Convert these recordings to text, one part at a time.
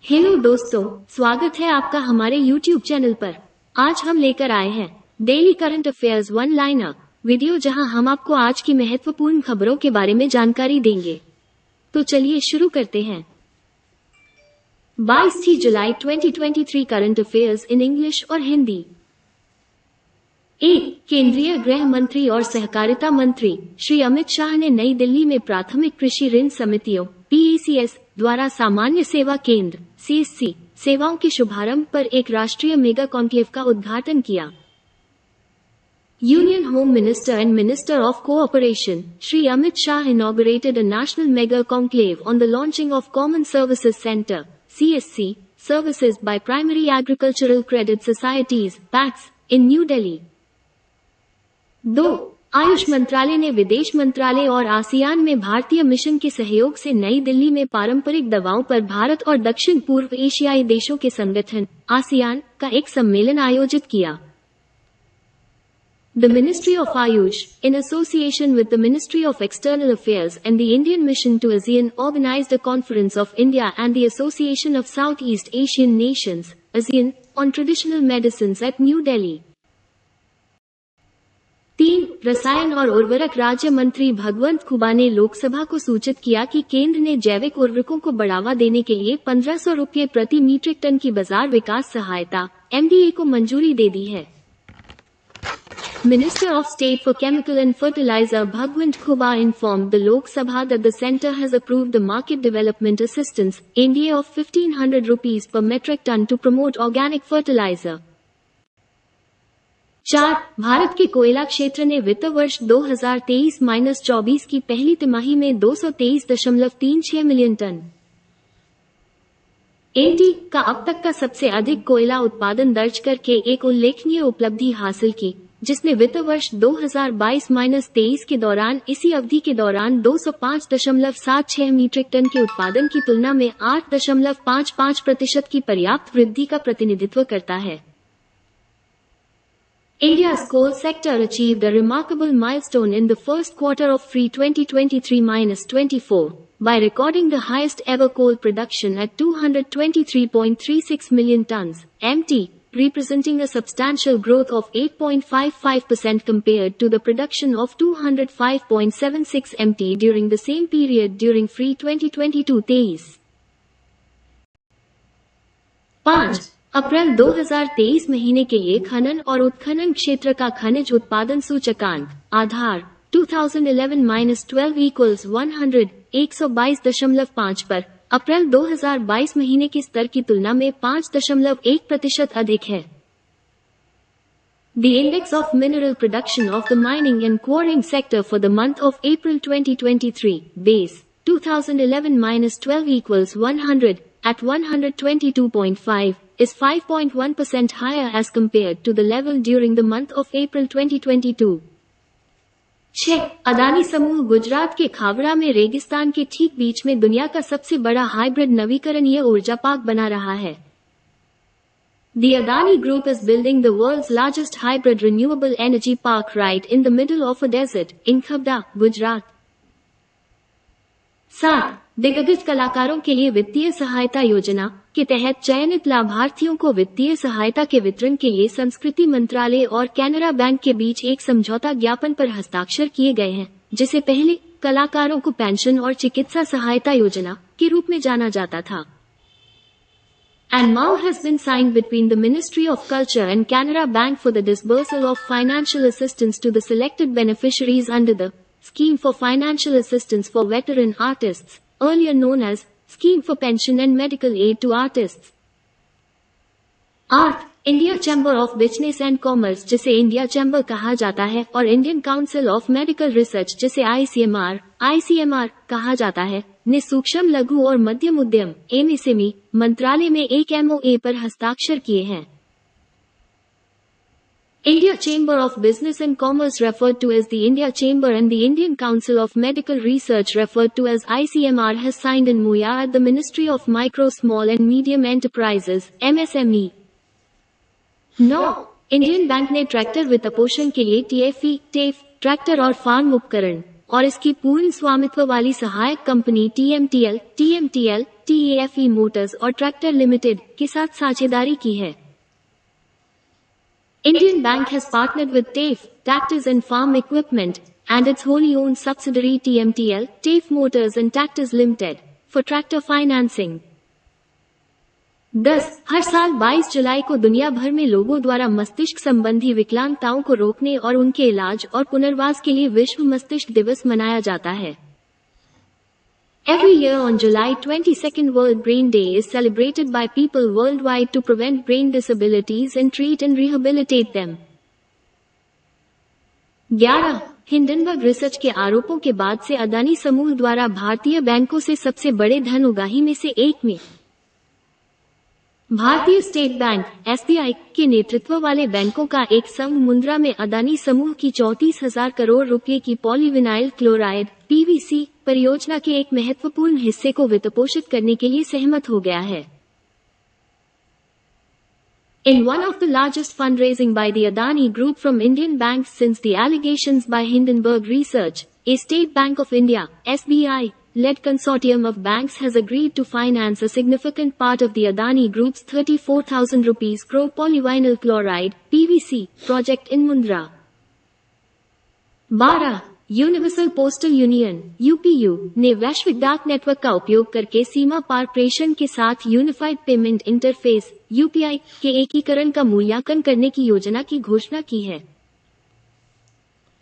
Hello दोस्तों, स्वागत है आपका हमारे YouTube चैनल पर। आज हम लेकर आए हैं daily current affairs one liner video, जहां हम आपको आज की महत्वपूर्ण खबरों के बारे में जानकारी देंगे। तो चलिए शुरू करते हैं। 22 जुलाई 2023 करंट अफेयर्स इन इंग्लिश और हिंदी। 1. केंद्रीय गृह मंत्री और सहकारिता मंत्री श्री अमित शाह ने नई दिल्ली में प्राथमिक कृषि ऋण समितियों PACS द्वारा सामान्य सेवा केंद्र CSC सेवाओं के शुभारंभ पर एक राष्ट्रीय मेगा कॉन्क्लेव का उद्घाटन किया। Union home minister and minister of cooperation Shri Amit Shah inaugurated a national mega conclave on the launching of Common Services Center CSC services by Primary Agricultural Credit Societies PACS in New Delhi। 2. Ayush मंत्रालय ने विदेश मंत्रालय और ASEAN में भारतीय mission के सहयोग से नई दिल्ली में पारंपरिक दवाओं पर भारत और दक्षिण पूर्व एशियाई देशों के संगठन आसियान का एक सम्मेलन आयोजित किया। The Ministry of Ayush, in association with the Ministry of External Affairs and the Indian Mission to ASEAN, organized a conference of India and the Association of Southeast Asian Nations ASEAN on traditional medicines at New Delhi। 3. रसायन और उर्वरक राज्य मंत्री भगवंत खुबा ने लोकसभा को सूचित किया कि केंद्र ने जैविक उर्वरकों को बढ़ावा देने के लिए 1500 रुपये प्रति मीट्रिक टन की बाजार विकास सहायता MDA को मंजूरी दे दी है। Minister of State for Chemical and Fertilizer Bhagwant Khubba informed the Lok Sabha that the centre has approved the Market Development Assistance (MDA) of 1500 rupees per metric ton to promote organic fertilizer। 4. Bharat के कोयला क्षेत्र ने वित्त वर्ष 2023-24 की पहली तिमाही में 223.36 मिलियन टन NT का अब तक का सबसे अधिक कोयला उत्पादन दर्ज करके एक उल्लेखनीय उपलब्धि हासिल की, जिसने वित्त वर्ष 2022-23 के दौरान इसी अवधि के दौरान 205.76 मीट्रिक टन के उत्पादन की तुलना में 8.55% की पर्याप्त वृद्धि का प्रतिनिधित्व करता है। India's coal sector achieved a remarkable milestone in the first quarter of FY 2023-24 by recording the highest ever coal production at 223.36 million tons MT, representing a substantial growth of 8.55% compared to the production of 205.76 MT during the same period during FY 2022-23। 5. अप्रैल 2023 महीने के लिए खनन और उत्खनन क्षेत्र का खनिज उत्पादन सूचकांक आधार 2011-12 equals 100 122.5 पर अप्रैल 2022 महीने के स्तर की तुलना में 5.1% अधिक है। The index of mineral production of the mining and quarrying sector for the month of April 2023 base 2011-12 equals 100 at 122.5 is 5.1% higher as compared to the level during the month of April 2022। 6. Adani समूह गुजरात के खावड़ा में रेगिस्तान के ठीक बीच में दुनिया का सबसे बड़ा हाइब्रिड नवीकरणीय ऊर्जा पार्क बना रहा है। The Adani Group is building the world's largest hybrid renewable energy park right in the middle of a desert in Khavda, Gujarat. 7. दिग्गज कलाकारों के लिए वित्तीय सहायता योजना के तहत चयनित लाभार्थियों को वित्तीय सहायता के वितरण के लिए संस्कृति मंत्रालय और कैनरा बैंक के बीच एक समझौता ज्ञापन पर हस्ताक्षर किए गए हैं, जिसे पहले कलाकारों को पेंशन और चिकित्सा सहायता योजना के रूप में जाना जाता था। And MOU has been signed between the Ministry of Culture and Canara Bank for the disbursal of financial assistance to the selected beneficiaries under the Scheme for Financial Assistance for Veteran Artists, earlier known as Scheme for Pension and Medical Aid to Artists। 8. India chamber of business and commerce, जिसे India chamber कहा जाता है, और Indian council of medical research, जिसे ICMR कहा जाता है, ने सूक्ष्म लघु और मध्यम उद्यम MSME मंत्रालय में एक MOA पर हस्ताक्षर किए हैं। India Chamber of Business and Commerce referred to as the India Chamber and the Indian Council of Medical Research referred to as ICMR has signed an MOA at the Ministry of Micro, Small and Medium Enterprises MSME। 9. Indian bank ने tractor वित्त पोषण के लिए TFE tractor और farm उपकरण और इसकी पूर्ण स्वामित्व वाली सहायक कंपनी TMTL TAFE मोटर्स और ट्रैक्टर लिमिटेड के साथ साझेदारी की है। Indian Bank has partnered with TAFE, Tractors and Farm Equipment, and its wholly owned subsidiary TMTL, TAFE Motors and Tractors Limited, for tractor financing. 10. हर साल 22 जुलाई को दुनिया भर में लोगों द्वारा मस्तिष्क संबंधी विकलांगताओं को रोकने और उनके इलाज और पुनर्वास के लिए विश्व मस्तिष्क दिवस मनाया जाता है। Every year on July 22nd, World Brain Day is celebrated by people worldwide to prevent brain disabilities and treat and rehabilitate them. 11. Hindenburg research के आरोपों के बाद से अदानी समूह द्वारा भारतीय बैंकों से सबसे बड़े धन उगाही में से एक में भारतीय स्टेट बैंक (SBI) के नेतृत्व वाले बैंकों का एक संघ मुंद्रा में अदानी समूह की 34,000 करोड़ रुपए की पॉलीविनाइल क्लोराइड (PVC) परियोजना के एक महत्वपूर्ण हिस्से को वित्तपोषित करने के लिए सहमत हो गया है। In one of the largest fundraising by the Adani Group from Indian banks since the allegations by Hindenburg Research, a State Bank of India (SBI) led consortium of banks has agreed to finance a significant part of the Adani Group's 34,000 rupees crore polyvinyl chloride (PVC) project in Mundra. 12. Universal postal union (UPU) ने वैश्विक डाक network का उपयोग करके सीमा पार प्रेषण के साथ unified payment interface (UPI) के एकीकरण का मूल्यांकन करने की योजना की घोषणा की है।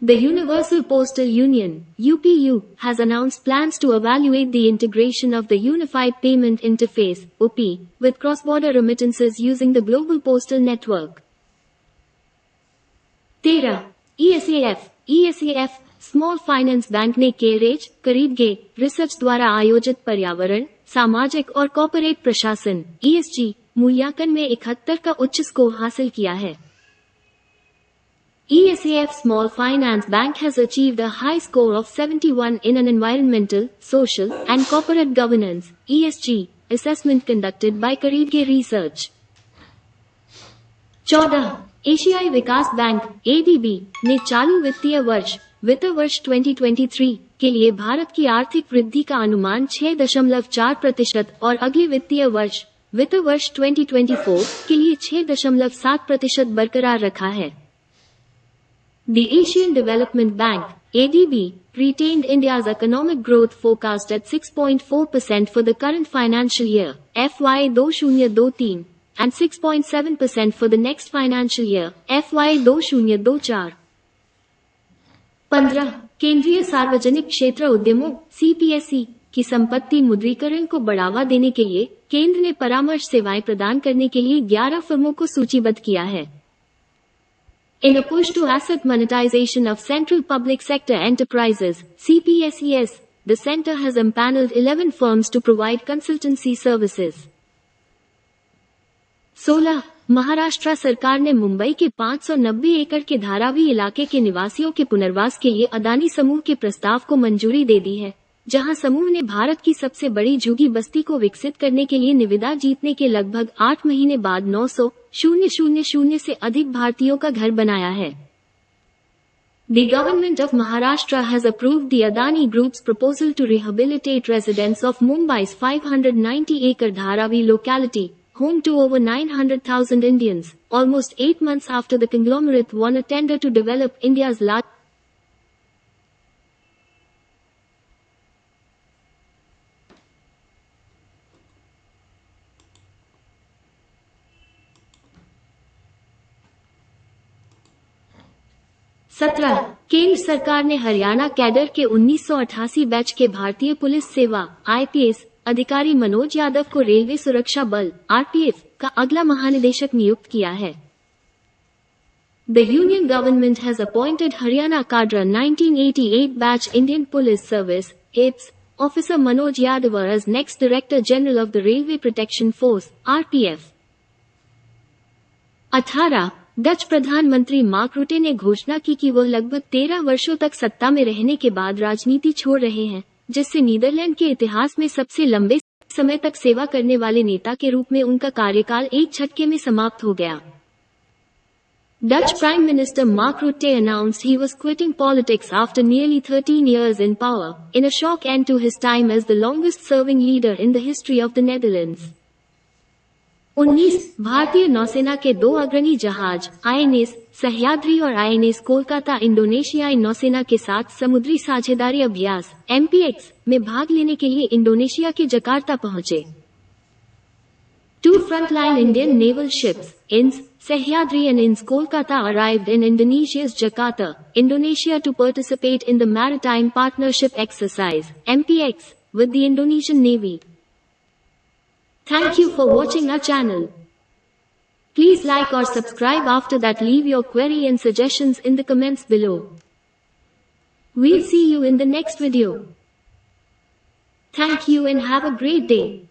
The Universal Postal Union (UPU) has announced plans to evaluate the integration of the Unified Payment Interface (OP) with cross-border remittances using the Global Postal Network. 13. ESAF small finance bank ने केरेज करीबगे रिसर्च द्वारा आयोजित पर्यावरण, सामाजिक और corporate प्रशासन (ESG) मूल्यांकन में 71 का उच्च स्कोर हासिल किया है। ESAF Small Finance Bank has achieved a high score of 71 in an environmental, social, and corporate governance (ESG) assessment conducted by Karibge Research. 14. एशियाई विकास बैंक (ADB) ने चालू वित्त वर्ष 2023 के लिए भारत की आर्थिक वृद्धि का अनुमान 6.4% और अगले वित्त वर्ष 2024 के लिए 6.7% बरकरार रखा है। The Asian Development Bank (ADB) retained India's economic growth forecast at 6.4% for the current financial year (FY 2023) and 6.7% for the next financial year (FY 2024). 15. केंद्रीय सार्वजनिक क्षेत्र उद्यमों (CPSE) की संपत्ति मुद्रीकरण को बढ़ावा देने के लिए केंद्र ने परामर्श सेवाएं प्रदान करने के लिए 11 फर्मों को सूचीबद्ध किया है। In a push to asset monetization of central public sector enterprises (CPSEs), the center has empaneled 11 firms to provide consultancy services. 16. Maharashtra सरकार ने मुंबई के 590 एकड़ के धारावी इलाके के निवासियों के पुनर्वास के लिए अदानी समूह के प्रस्ताव को मंजूरी दे दी है, जहां समूह ने भारत की सबसे बड़ी झुग्गी बस्ती को विकसित करने के लिए निविदा जीतने के लगभग 8 महीने बाद 900,000 से अधिक भारतीयों का घर बनाया है। The government of Maharashtra has approved the Adani Group's proposal to rehabilitate residents of Mumbai's 590-acre Dharavi locality, home to over 900,000 Indians, almost 8 months after the conglomerate won a tender to develop India's largest. केंद्र सरकार ने Haryana cadre के 1988 batch के भारतीय police सेवा (IPS) अधिकारी मनोज यादव को railway सुरक्षा बल (RPF) का अगला महानिदेशक नियुक्त किया है। The Union Government has appointed Haryana Cadre 1988 Batch Indian Police Service (IPS) officer Manoj Yadav as next Director General of the Railway Protection Force (RPF). 18. Dutch प्रधानमंत्री मार्क रूटे ने घोषणा की कि वह लगभग 13 वर्षों तक सत्ता में रहने के बाद राजनीति छोड़ रहे हैं, जिससे नीदरलैंड के इतिहास में सबसे लंबे समय तक सेवा करने वाले नेता के रूप में उनका कार्यकाल एक झटके में समाप्त हो गया। Dutch Prime Minister Mark Rutte announced he was quitting politics after nearly 13 years in power, in a shock end to his time as the longest-serving leader in the history of the Netherlands. 19 भारतीय नौसेना के 2 अग्रणी जहाज INS Sahyadri और INS Kolkata इंडोनेशियाई नौसेना के साथ समुद्री साझेदारी अभ्यास MPX में भाग लेने के लिए इंडोनेशिया के जकार्ता पहुंचे। 2 frontline Indian naval ships, INS Sahyadri and INS Kolkata arrived in Indonesia's Jakarta, Indonesia to participate in the Maritime Partnership Exercise MPX with the Indonesian Navy. Thank you for watching our channel. Please like or subscribe. After that, leave your query and suggestions in the comments below. We'll see you in the next video. Thank you and have a great day.